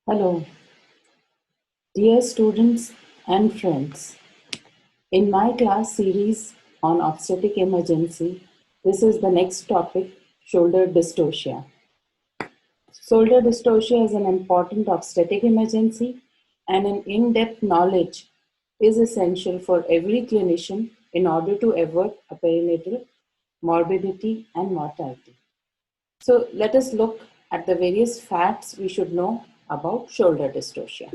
Hello, dear students and friends. In my class series on obstetric emergency, this is the next topic, shoulder dystocia. Shoulder dystocia is an important obstetric emergency and an in-depth knowledge is essential for every clinician in order to avoid a perinatal morbidity and mortality. So let us look at the various facts we should know about shoulder dystocia.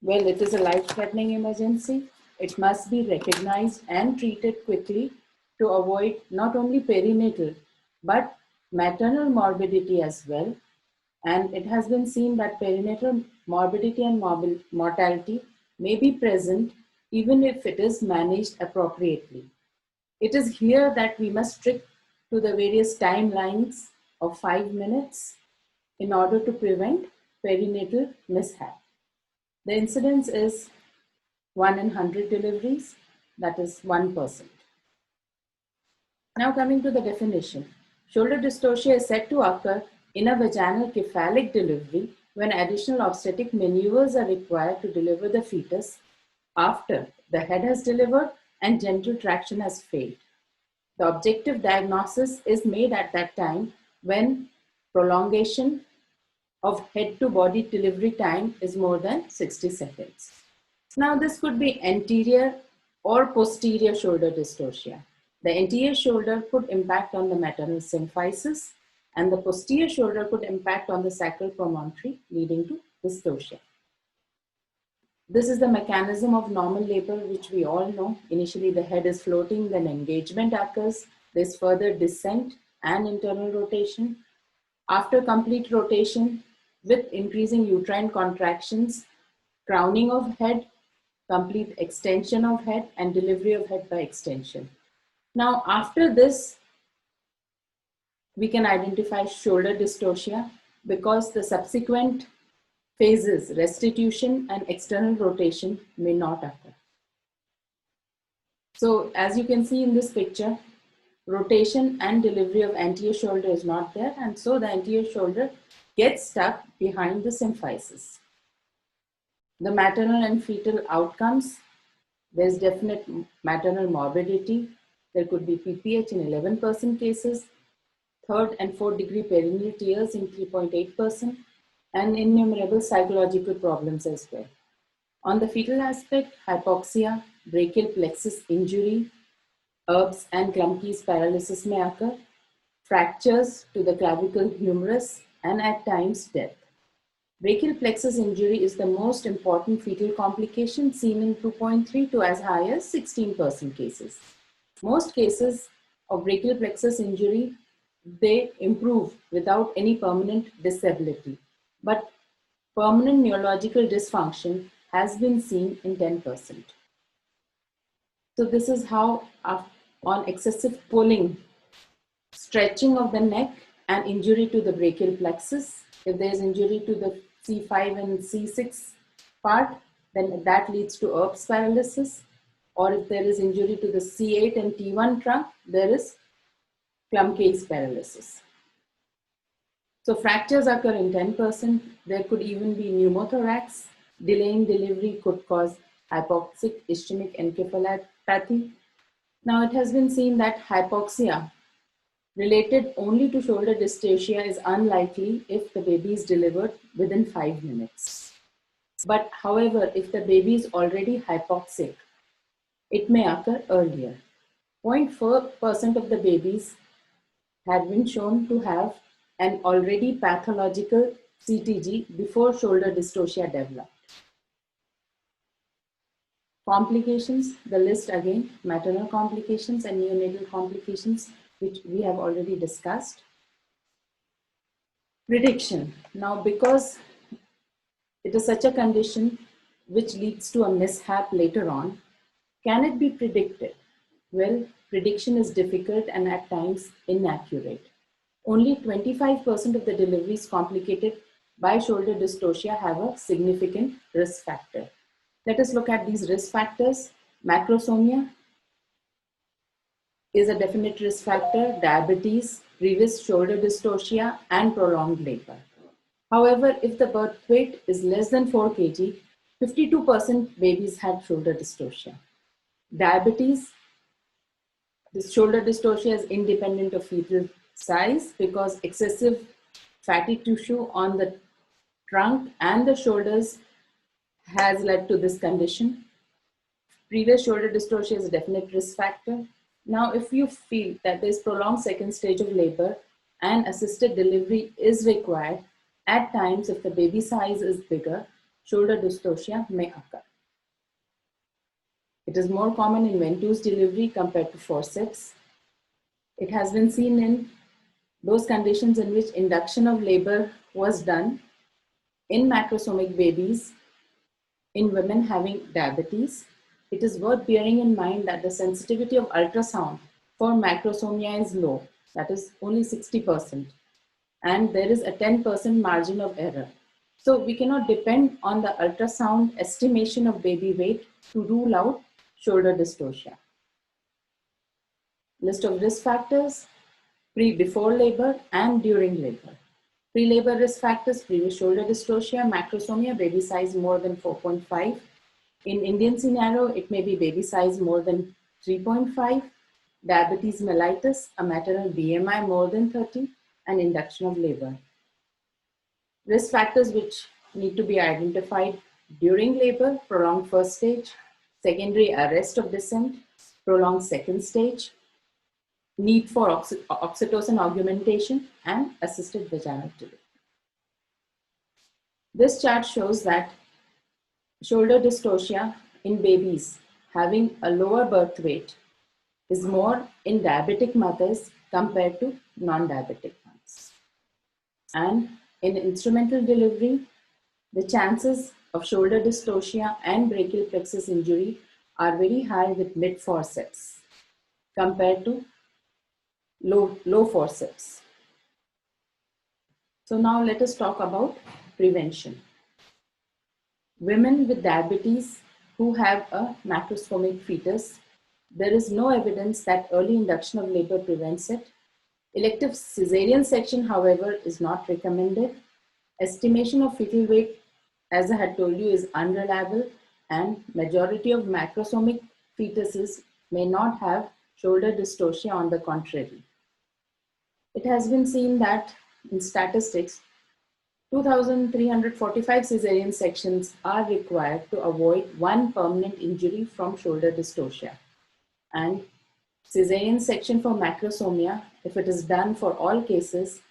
Well, it is a life-threatening emergency. It must be recognized and treated quickly to avoid not only perinatal, but maternal morbidity as well. And it has been seen that perinatal morbidity and mortality may be present even if it is managed appropriately. It is here that we must stick to the various timelines of 5 minutes in order to prevent perinatal mishap. The incidence is 1 in 100 deliveries, that is 1%. Now coming to the definition. Shoulder dystocia is said to occur in a vaginal cephalic delivery when additional obstetric maneuvers are required to deliver the fetus after the head has delivered and genital traction has failed. The objective diagnosis is made at that time when prolongation of head to body delivery time is more than 60 seconds. Now this could be anterior or posterior shoulder dystocia. The anterior shoulder could impact on the maternal symphysis and the posterior shoulder could impact on the sacral promontory leading to dystocia. This is the mechanism of normal labor which we all know. Initially the head is floating, then engagement occurs, there's further descent and internal rotation. After complete rotation with increasing uterine contractions, crowning of head, complete extension of head and delivery of head by extension. Now after this, we can identify shoulder dystocia because the subsequent phases, restitution and external rotation may not occur. So as you can see in this picture, rotation and delivery of anterior shoulder is not there and so the anterior shoulder gets stuck behind the symphysis. The maternal and fetal outcomes, there's definite maternal morbidity. There could be PPH in 11% cases, third and fourth degree perineal tears in 3.8%, and innumerable psychological problems as well. On the fetal aspect, hypoxia, brachial plexus injury, Erb's and Klumpke's paralysis may occur, fractures to the clavicle humerus, and at times death. Brachial plexus injury is the most important fetal complication seen in 2.3 to as high as 16% cases. Most cases of brachial plexus injury, they improve without any permanent disability, but permanent neurological dysfunction has been seen in 10%. So this is how on excessive pulling, stretching of the neck and injury to the brachial plexus, if there is injury to the C5 and C6 part, then that leads to Erb's paralysis. Or if there is injury to the C8 and T1 trunk, there is Klumpke's paralysis. So fractures occur in 10%. There could even be pneumothorax. Delaying delivery could cause hypoxic ischemic encephalopathy. Now it has been seen that hypoxia related only to shoulder dystocia is unlikely if the baby is delivered within 5 minutes. But however, if the baby is already hypoxic, it may occur earlier. 0.4% of the babies had been shown to have an already pathological CTG before shoulder dystocia developed. Complications, the list again, maternal complications and neonatal complications, which we have already discussed. Prediction. Now, because it is such a condition which leads to a mishap later on, can it be predicted? Well, prediction is difficult and at times inaccurate. Only 25% of the deliveries complicated by shoulder dystocia have a significant risk factor. Let us look at these risk factors. Macrosomia is a definite risk factor. Diabetes, previous shoulder dystocia, and prolonged labor. However, if the birth weight is less than 4 kg, 52% babies had shoulder dystocia. Diabetes, this shoulder dystocia is independent of fetal size because excessive fatty tissue on the trunk and the shoulders has led to this condition. Previous shoulder dystocia is a definite risk factor. Now, if you feel that there is prolonged second stage of labor and assisted delivery is required, at times if the baby size is bigger, shoulder dystocia may occur. It is more common in ventouse delivery compared to forceps. It has been seen in those conditions in which induction of labor was done in macrosomic babies, in women having diabetes. It is worth bearing in mind that the sensitivity of ultrasound for macrosomia is low, that is only 60%, and there is a 10% margin of error. So we cannot depend on the ultrasound estimation of baby weight to rule out shoulder dystocia. List of risk factors: before labor and during labor. Pre-labor risk factors: previous shoulder dystocia, macrosomia, baby size more than 4.5. In Indian scenario, it may be baby size more than 3.5, diabetes mellitus, a maternal BMI more than 30, and induction of labor. Risk factors which need to be identified during labor: prolonged first stage, secondary arrest of descent, prolonged second stage, need for oxytocin augmentation, and assisted vaginal delivery. This chart shows that shoulder dystocia in babies having a lower birth weight is more in diabetic mothers compared to non-diabetic ones. And in instrumental delivery, the chances of shoulder dystocia and brachial plexus injury are very high with mid forceps compared to low forceps. So now let us talk about prevention. Women with diabetes who have a macroscomic fetus, there is no evidence that early induction of labor prevents it. Elective cesarean section, however, is not recommended. Estimation of fetal weight, as I had told you, is unreliable, and majority of macrosomic fetuses may not have shoulder dystocia. On the contrary, it has been seen that in statistics, 2,345 cesarean sections are required to avoid one permanent injury from shoulder dystocia. And cesarean section for macrosomia, if it is done for all cases,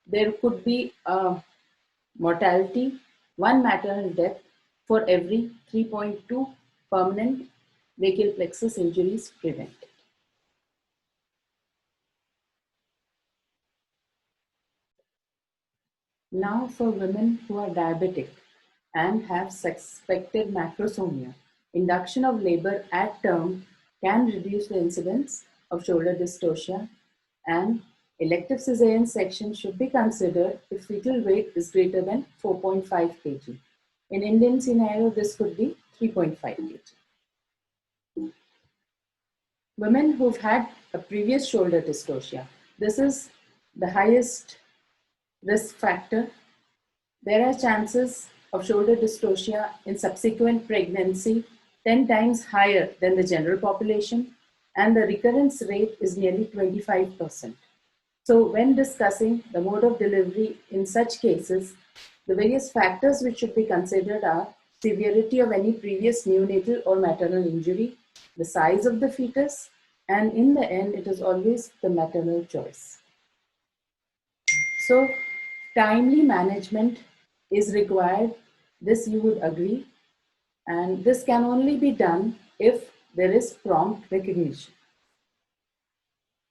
there could be a mortality, one maternal death for every 3.2 permanent brachial plexus injuries prevented. Now for women who are diabetic and have suspected macrosomia, induction of labor at term can reduce the incidence of shoulder dystocia, and elective cesarean section should be considered if fetal weight is greater than 4.5 kg. In Indian scenario, this could be 3.5 kg. Women who've had a previous shoulder dystocia, this is the highest risk factor. There are chances of shoulder dystocia in subsequent pregnancy 10 times higher than the general population, and the recurrence rate is nearly 25%. So when discussing the mode of delivery in such cases, the various factors which should be considered are severity of any previous neonatal or maternal injury, the size of the fetus, and in the end, it is always the maternal choice. So timely management is required. This you would agree. And this can only be done if there is prompt recognition.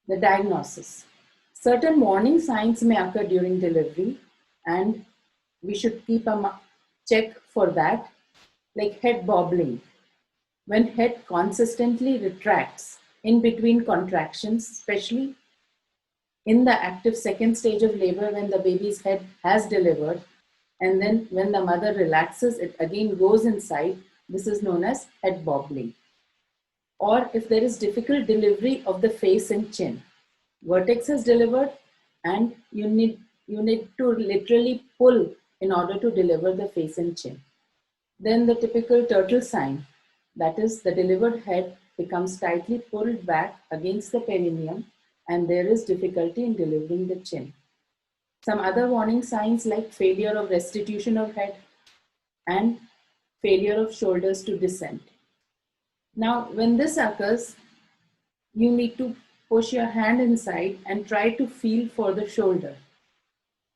The diagnosis. Certain warning signs may occur during delivery, and we should keep a check for that, like head bobbling. When head consistently retracts in between contractions, especially in the active second stage of labor when the baby's head has delivered, and then when the mother relaxes, it again goes inside. This is known as head bobbling. Or if there is difficult delivery of the face and chin. Vertex is delivered, and you need to literally pull in order to deliver the face and chin. Then the typical turtle sign, that is the delivered head becomes tightly pulled back against the perineum and there is difficulty in delivering the chin. Some other warning signs like failure of restitution of head and failure of shoulders to descend. Now, when this occurs, you need to push your hand inside and try to feel for the shoulder.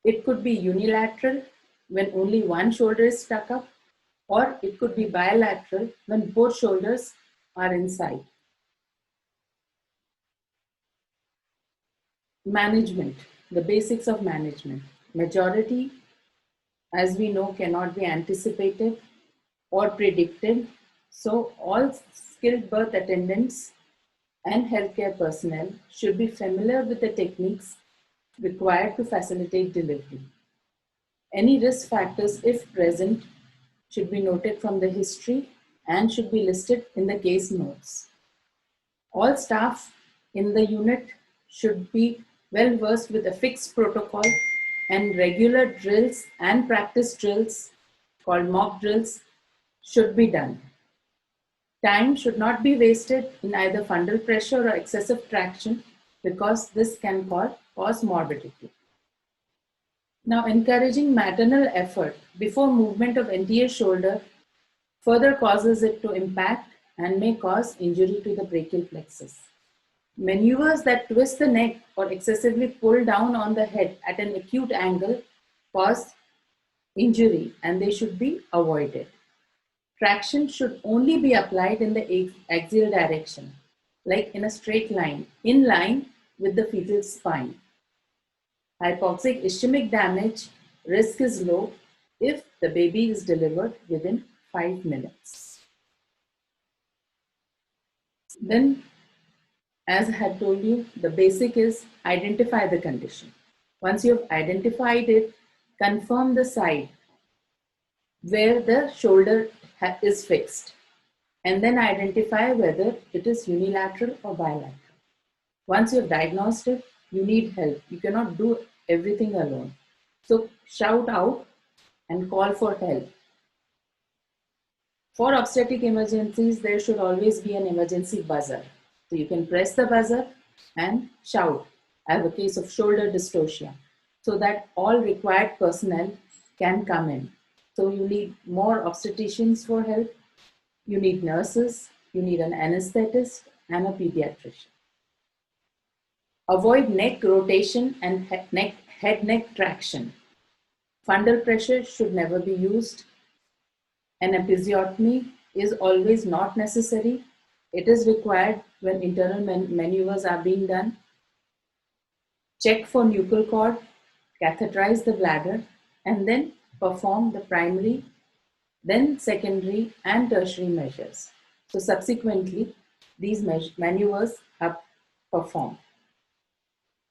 It could be unilateral when only one shoulder is stuck up, or it could be bilateral when both shoulders are inside. Management, the basics of management. Majority, as we know, cannot be anticipated or predicted. So all skilled birth attendants and healthcare personnel should be familiar with the techniques required to facilitate delivery. Any risk factors, if present, should be noted from the history and should be listed in the case notes. All staff in the unit should be well versed with a fixed protocol and regular drills and practice drills called mock drills should be done. Time should not be wasted in either fundal pressure or excessive traction because this can cause morbidity. Now, encouraging maternal effort before movement of anterior shoulder further causes it to impact and may cause injury to the brachial plexus. Maneuvers that twist the neck or excessively pull down on the head at an acute angle cause injury and they should be avoided. Traction should only be applied in the axial direction, like in a straight line, in line with the fetal spine. Hypoxic ischemic damage risk is low if the baby is delivered within 5 minutes. Then, as I had told you, the basic is identify the condition. Once you have identified it, confirm the side where the shoulder is fixed and then identify whether it is unilateral or bilateral. Once you have diagnosed it, you need help. You cannot do everything alone. So shout out and call for help. For obstetric emergencies, there should always be an emergency buzzer. So you can press the buzzer and shout, I have a case of shoulder dystocia, so that all required personnel can come in. So you need more obstetricians for help, you need nurses, you need an anesthetist and a pediatrician. Avoid neck rotation and head-neck traction. Fundal pressure should never be used. An episiotomy is always not necessary. It is required when internal maneuvers are being done. Check for nuchal cord, catheterize the bladder, and then perform the primary, then secondary and tertiary measures. So subsequently, these maneuvers are performed.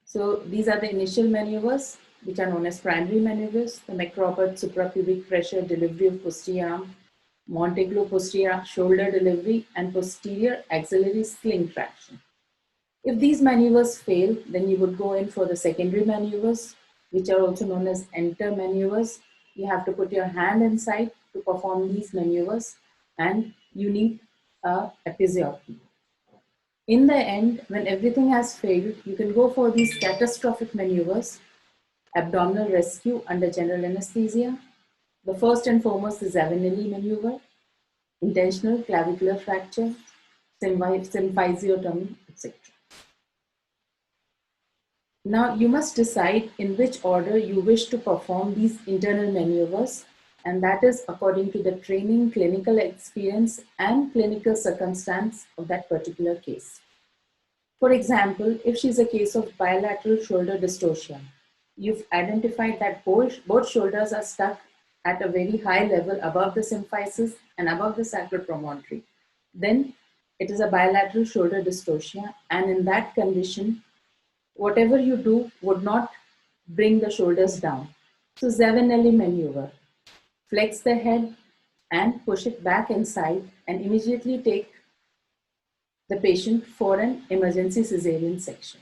So these are the initial maneuvers, which are known as primary maneuvers: the macropod suprapubic pressure, delivery of posterior arm, Monteglo posterior shoulder delivery, and posterior axillary sling traction. If these maneuvers fail, then you would go in for the secondary maneuvers, which are also known as enter maneuvers. You have to put your hand inside to perform these maneuvers, and you need a episiotomy. In the end, when everything has failed, you can go for these catastrophic maneuvers: abdominal rescue under general anesthesia. The first and foremost is Zavanelli maneuver, intentional clavicular fracture, symphysiotomy, etc. Now, you must decide in which order you wish to perform these internal maneuvers, and that is according to the training, clinical experience, and clinical circumstance of that particular case. For example, if she's a case of bilateral shoulder dystocia, you've identified that both shoulders are stuck at a very high level above the symphysis and above the sacral promontory, then it is a bilateral shoulder dystocia, and in that condition, whatever you do would not bring the shoulders down. So Zavanelli maneuver, flex the head and push it back inside and immediately take the patient for an emergency cesarean section.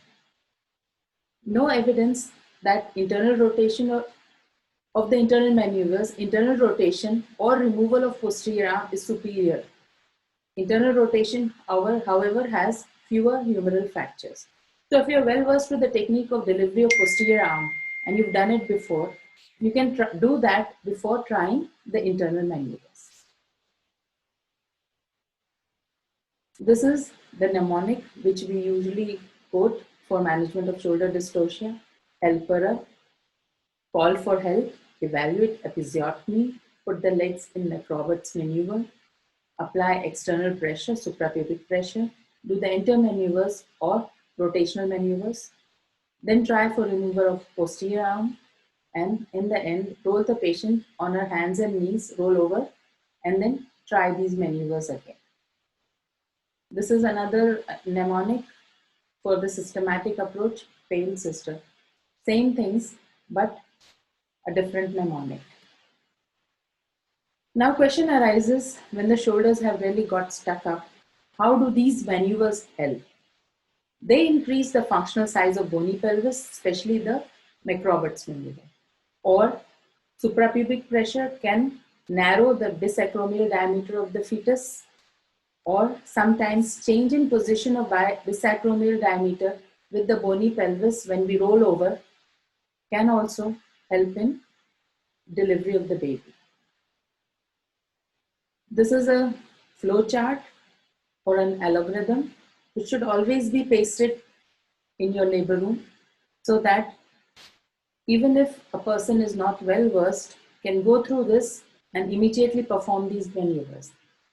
No evidence that internal rotation of the internal maneuvers, internal rotation or removal of posterior arm is superior. Internal rotation, however, has fewer humeral fractures. So if you're well versed with the technique of delivery of posterior arm and you've done it before, you can do that before trying the internal maneuvers. This is the mnemonic which we usually quote for management of shoulder dystocia: helper, call for help, evaluate episiotomy, put the legs in McRoberts maneuver, apply external pressure, suprapubic pressure, do the intermaneuvers or rotational maneuvers, then try for removal of posterior arm, and in the end, roll the patient on her hands and knees, roll over, and then try these maneuvers again. This is another mnemonic for the systematic approach, pain sister. Same things, but a different mnemonic. Now question arises when the shoulders have really got stuck up. How do these maneuvers help? They increase the functional size of bony pelvis, especially the McRoberts maneuver. Or suprapubic pressure can narrow the bisacromial diameter of the fetus, or sometimes change in position of bisacromial diameter with the bony pelvis when we roll over can also help in delivery of the baby. This is a flow chart or an algorithm which should always be pasted in your labor room so that even if a person is not well versed, can go through this and immediately perform these maneuvers.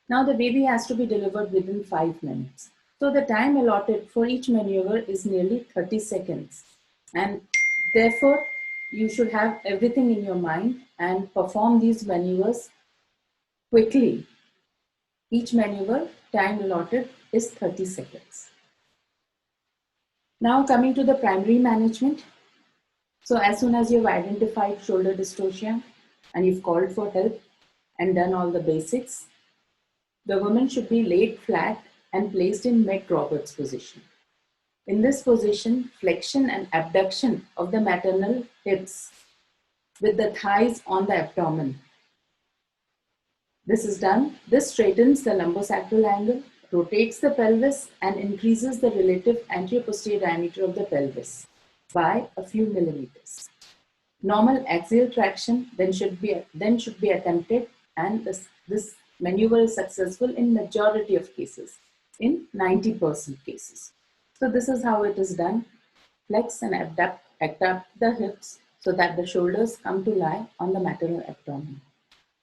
Now the baby has to be delivered within 5 minutes. So the time allotted for each maneuver is nearly 30 seconds. And therefore, you should have everything in your mind and perform these maneuvers quickly. Each maneuver, time allotted is 30 seconds. Now coming to the primary management. So as soon as you've identified shoulder dystocia and you've called for help and done all the basics, the woman should be laid flat and placed in McRoberts position. In this position, flexion and abduction of the maternal hips with the thighs on the abdomen. This is done. This straightens the lumbosacral angle, rotates the pelvis, and increases the relative anterior-posterior diameter of the pelvis by a few millimeters. Normal axial traction then should be attempted, and this maneuver is successful in majority of cases, in 90% cases. So this is how it is done. Flex and abduct the hips so that the shoulders come to lie on the maternal abdomen.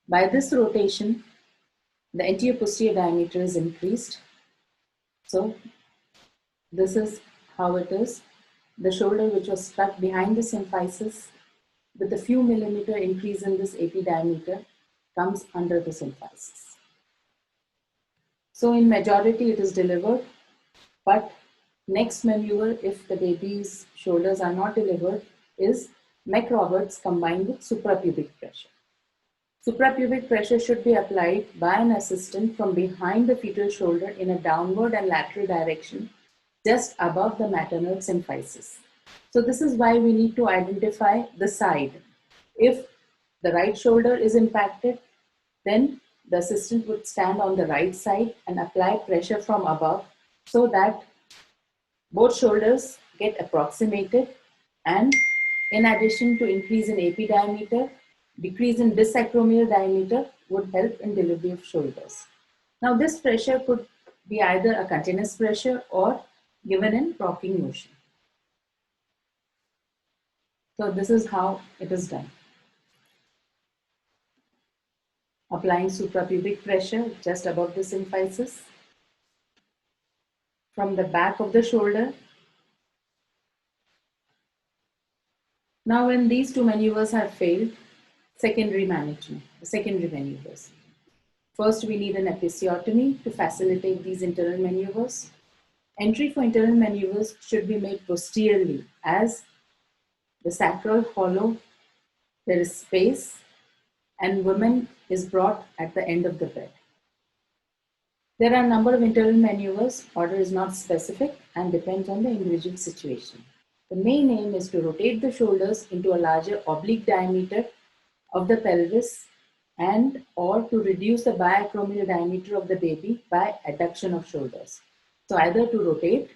By this rotation, the anterior-posterior diameter is increased. So this is how it is. The shoulder which was stuck behind the symphysis with a few millimeter increase in this AP diameter comes under the symphysis. So in majority it is delivered, but next maneuver, if the baby's shoulders are not delivered, is McRoberts combined with suprapubic pressure. Suprapubic pressure should be applied by an assistant from behind the fetal shoulder in a downward and lateral direction, just above the maternal symphysis. So this is why we need to identify the side. If the right shoulder is impacted, then the assistant would stand on the right side and apply pressure from above so that both shoulders get approximated, and in addition to increase in AP diameter, decrease in bisacromial diameter would help in delivery of shoulders. Now this pressure could be either a continuous pressure or given in rocking motion. So this is how it is done. Applying suprapubic pressure just above the symphysis from the back of the shoulder. Now when these two maneuvers have failed, secondary maneuvers. First, we need an episiotomy to facilitate these internal maneuvers. Entry for internal maneuvers should be made posteriorly, as the sacral hollow, there is space, and woman is brought at the end of the bed. There are a number of internal maneuvers. Order is not specific and depends on the individual situation. The main aim is to rotate the shoulders into a larger oblique diameter of the pelvis and or to reduce the biacromial diameter of the baby by adduction of shoulders. So either to rotate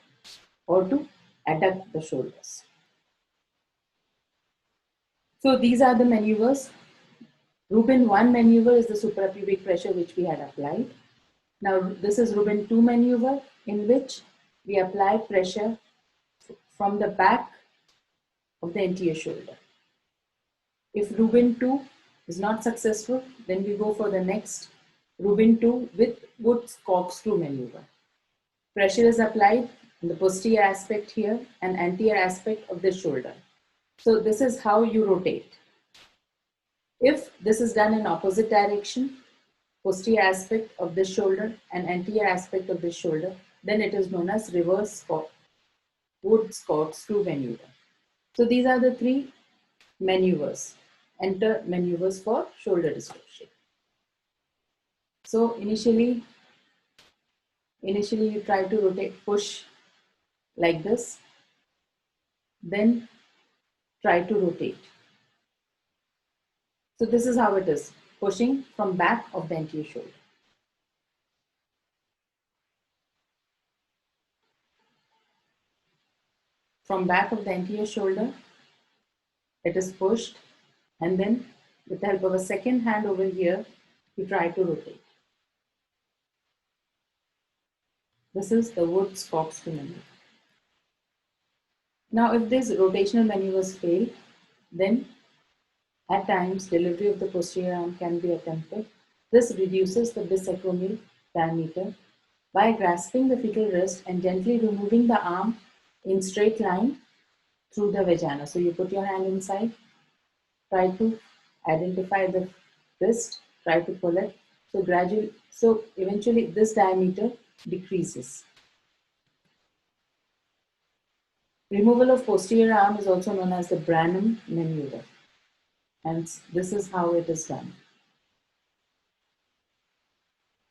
or to adduct the shoulders. So these are the maneuvers. Rubin 1 maneuver is the suprapubic pressure which we had applied. Now this is Rubin 2 maneuver in which we apply pressure from the back of the anterior shoulder. If Rubin 2 is not successful, then we go for the next Rubin 2 with Wood's corkscrew maneuver. Pressure is applied on the posterior aspect here and anterior aspect of the shoulder. So this is how you rotate. If this is done in opposite direction, posterior aspect of the shoulder and anterior aspect of the shoulder, then it is known as reverse Wood's corkscrew maneuver. So these are the three maneuvers, maneuvers for shoulder dystocia. So initially you try to rotate, push like this, then try to rotate. So this is how it is, pushing from back of the anterior shoulder. From back of the anterior shoulder, it is pushed, and then with the help of a second hand over here, you try to rotate. This is the Wood's corkscrew maneuver. Now, if these rotational maneuvers fail, then at times delivery of the posterior arm can be attempted. This reduces the bisacromial diameter by grasping the fetal wrist and gently removing the arm in straight line through the vagina. So you put your hand inside, try to identify the wrist, try to pull it. So eventually this diameter decreases. Removal of posterior arm is also known as the Branham maneuver, and this is how it is done.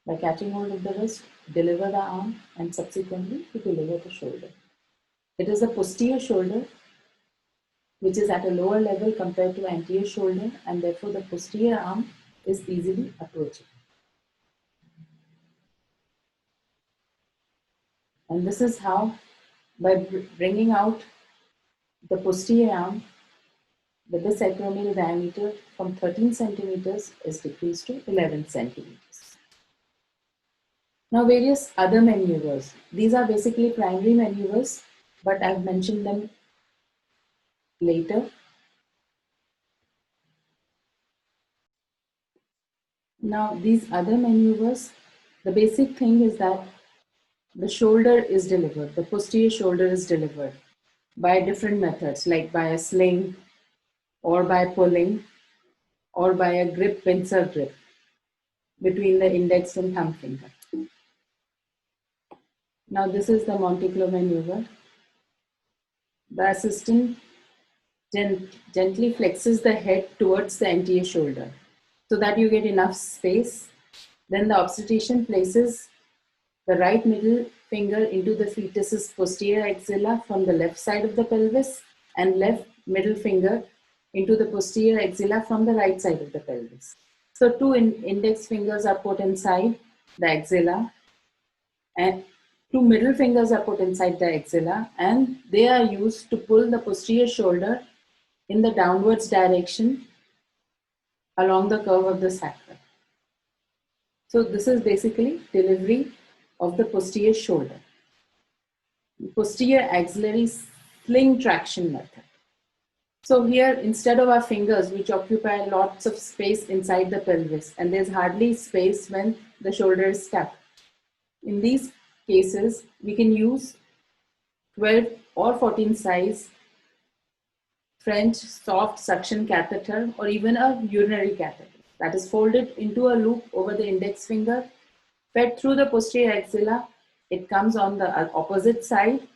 By catching hold of the wrist, deliver the arm, and subsequently to deliver the shoulder. It is the posterior shoulder which is at a lower level compared to anterior shoulder, and therefore the posterior arm is easily approachable. And this is how, by bringing out the posterior arm, the bisacromial diameter from 13 centimeters is decreased to 11 centimeters. Now various other maneuvers. These are basically primary maneuvers, but I've mentioned them later. Now these other maneuvers, the basic thing is that the shoulder is delivered, the posterior shoulder is delivered by different methods, like by a sling or by pulling or by a grip, pincer grip between the index and thumb finger. Now this is the Monte-Claw maneuver. The assistant gently flexes the head towards the anterior shoulder so that you get enough space. Then the obstetrician places the right middle finger into the fetus's posterior axilla from the left side of the pelvis and left middle finger into the posterior axilla from the right side of the pelvis. So two index fingers are put inside the axilla and two middle fingers are put inside the axilla, and they are used to pull the posterior shoulder in the downwards direction along the curve of the sacrum. So this is basically delivery of the posterior shoulder. Posterior axillary sling traction method. So here, instead of our fingers, which occupy lots of space inside the pelvis, and there's hardly space when the shoulder is stuck. In these cases, we can use 12 or 14 size French soft suction catheter or even a urinary catheter that is folded into a loop over the index finger, fed through the posterior axilla. It comes on the opposite side,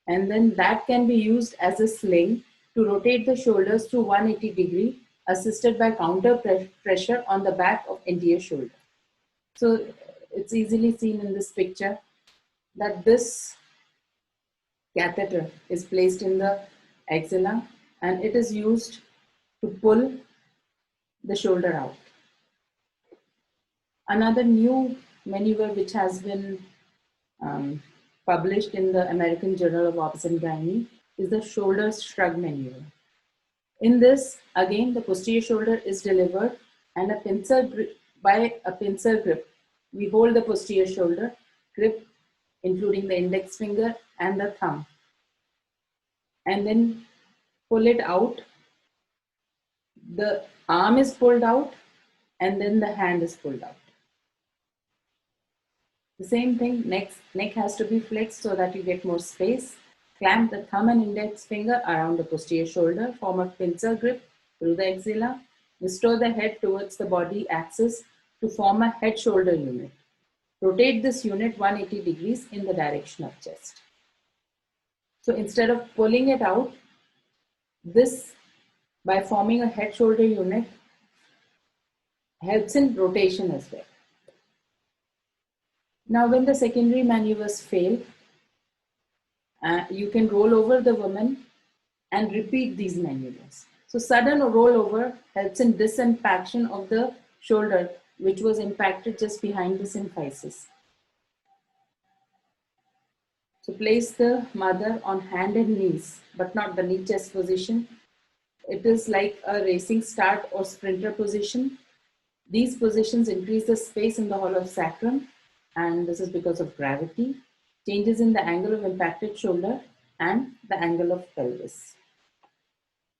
and then that can be used as a sling to rotate the shoulders to 180 degree, assisted by counter pressure on the back of anterior shoulder. So it's easily seen in this picture that this catheter is placed in the axilla, and it is used to pull the shoulder out. Another new maneuver which has been published in the American Journal of Obs and Gynae is the shoulder shrug maneuver. In this, again, the posterior shoulder is delivered and by a pincer grip. We hold the posterior shoulder grip, including the index finger and the thumb, and then pull it out. The arm is pulled out and then the hand is pulled out. The same thing, neck has to be flexed so that you get more space. Clamp the thumb and index finger around the posterior shoulder, form a pincer grip through the axilla. Restore the head towards the body axis to form a head-shoulder unit. Rotate this unit 180 degrees in the direction of chest. So instead of pulling it out, this, by forming a head-shoulder unit, helps in rotation as well. Now, when the secondary maneuvers fail, you can roll over the woman and repeat these maneuvers. So sudden rollover helps in disimpaction of the shoulder, which was impacted just behind the symphysis. So place the mother on hand and knees, but not the knee chest position. It is like a racing start or sprinter position. These positions increase the space in the hollow sacrum, and this is because of gravity, changes in the angle of impacted shoulder and the angle of pelvis.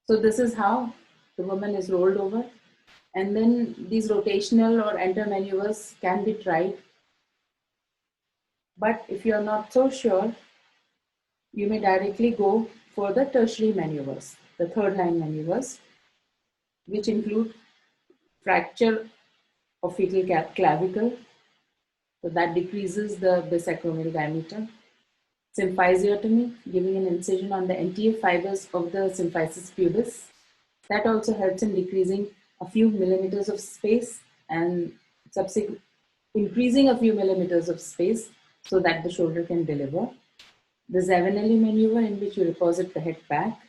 So this is how the woman is rolled over, and then these rotational or enter maneuvers can be tried. But if you are not so sure, you may directly go for the tertiary maneuvers, the third line maneuvers, which include fracture of fetal clavicle, so that decreases the bisacromial diameter. Symphysiotomy, giving an incision on the anterior fibers of the symphysis pubis. That also helps in decreasing a few millimeters of space and subsequently increasing a few millimeters of space so that the shoulder can deliver. The Zavanelli maneuver, in which you deposit the head back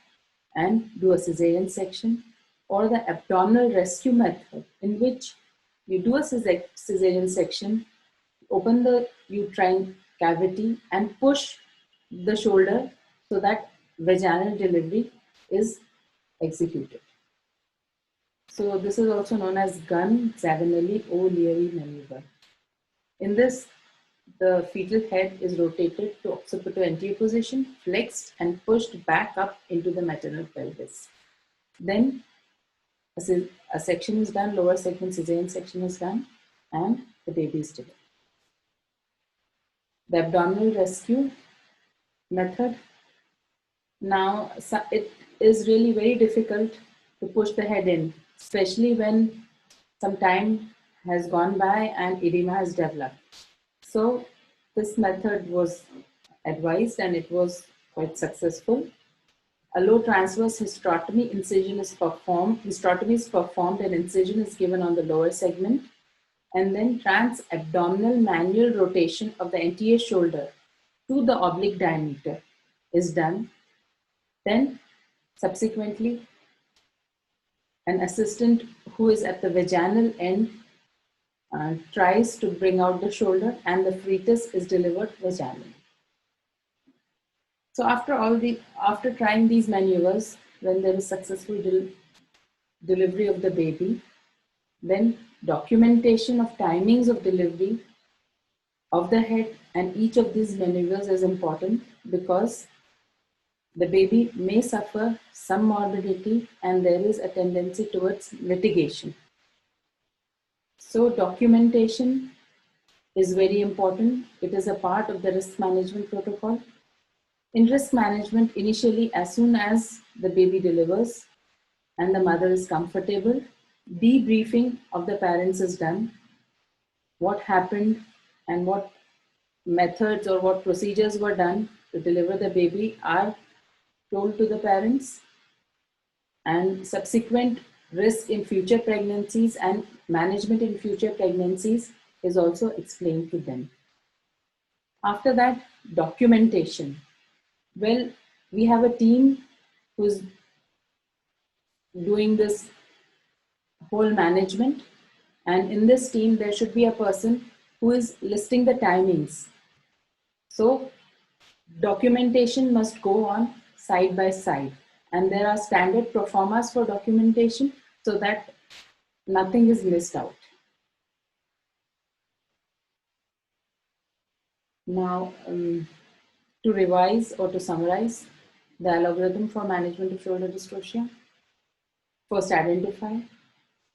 and do a cesarean section, or the abdominal rescue method, in which you do a cesarean section, open the uterine cavity and push the shoulder so that vaginal delivery is executed. So this is also known as Gunn, Zavanelli, O'Leary maneuver. In this, the fetal head is rotated to occipital anterior position, flexed and pushed back up into the maternal pelvis. Then a section is done, lower segment cesarean section is done, and the baby is delivered. The abdominal rescue method. Now, it is really very difficult to push the head in, especially when some time has gone by and edema has developed. So this method was advised and it was quite successful. A low transverse hysterotomy incision is performed. Hysterotomy is performed and incision is given on the lower segment, and then trans-abdominal manual rotation of the anterior shoulder to the oblique diameter is done. Then subsequently, an assistant who is at the vaginal end tries to bring out the shoulder, and the fetus is delivered vaginally. So after trying these maneuvers, when there is successful delivery of the baby, then documentation of timings of delivery of the head and each of these maneuvers is important, because the baby may suffer some morbidity and there is a tendency towards litigation. So documentation is very important. It is a part of the risk management protocol. In risk management, initially, as soon as the baby delivers and the mother is comfortable, debriefing of the parents is done. What happened and what methods or what procedures were done to deliver the baby are told to the parents, and subsequent risk in future pregnancies and management in future pregnancies is also explained to them. After that, documentation. Well, we have a team who's doing this whole management. And in this team, there should be a person who is listing the timings. So documentation must go on side by side. And there are standard pro formas for documentation so that nothing is missed out. Now, to revise or to summarize the algorithm for management of shoulder dystocia, first identify,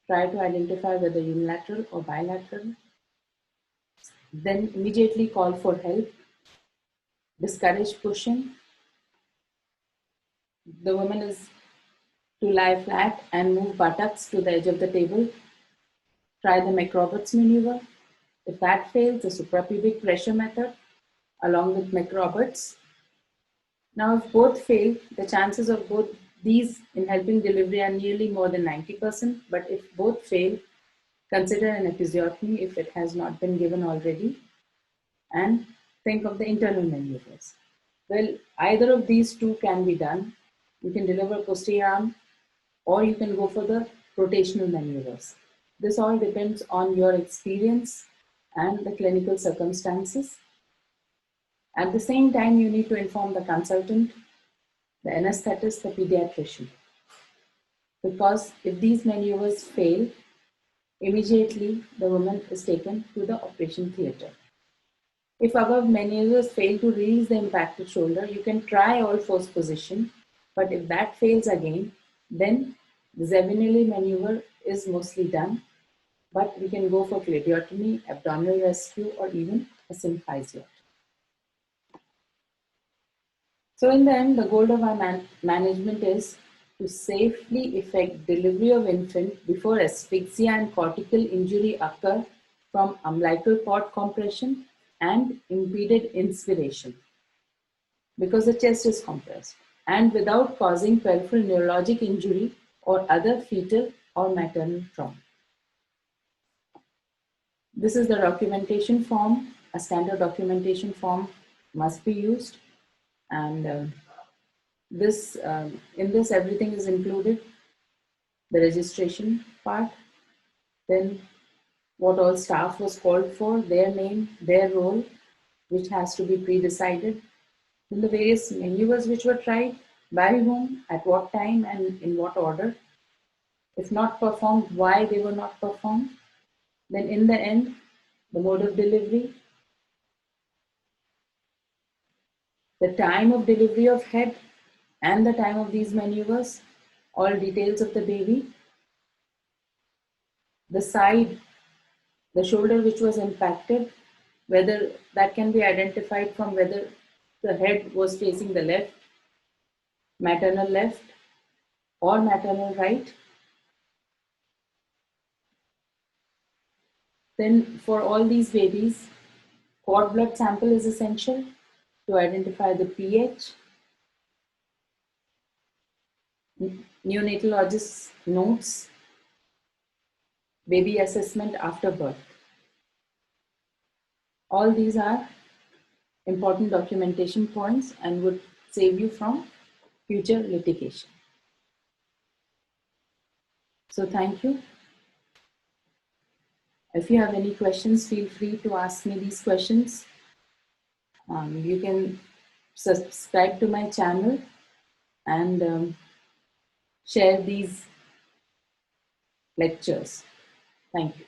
try to identify whether unilateral or bilateral, then immediately call for help, discourage pushing. The woman is to lie flat and move buttocks to the edge of the table. Try the McRoberts maneuver. If that fails, the suprapubic pressure method along with McRoberts. Now, if both fail, the chances of both these in helping delivery are nearly more than 90%. But if both fail, consider an episiotomy if it has not been given already, and think of the internal maneuvers. Well, either of these two can be done. You can deliver posterior arm, or you can go for the rotational maneuvers. This all depends on your experience and the clinical circumstances. At the same time, you need to inform the consultant, the anesthetist, the pediatrician. Because if these maneuvers fail, immediately the woman is taken to the operation theatre. If above maneuvers fail to release the impacted shoulder, you can try all force position, but if that fails again, then the Zevinelli maneuver is mostly done, but we can go for cladiotomy, abdominal rescue, or even a symphysiotomy. So in the end, the goal of our management is to safely effect delivery of infant before asphyxia and cortical injury occur from umbilical cord compression and impeded inspiration, because the chest is compressed, and without causing peripheral neurologic injury or other fetal or maternal trauma. This is the documentation form. A standard documentation form must be used, and in this everything is included: the registration part, then what all staff was called for, their name, their role, which has to be pre-decided, then the various maneuvers which were tried, by whom, at what time, and in what order. If not performed, why they were not performed. Then in the end, the mode of delivery, the time of delivery of head and the time of these maneuvers, all details of the baby, the side, the shoulder which was impacted, whether that can be identified from whether the head was facing the left, maternal left, or maternal right. Then for all these babies, cord blood sample is essential to identify the pH. Neonatologist notes, baby assessment after birth. All these are important documentation points and would save you from future litigation. So thank you. If you have any questions, feel free to ask me these questions. You can subscribe to my channel and share these lectures. Thank you.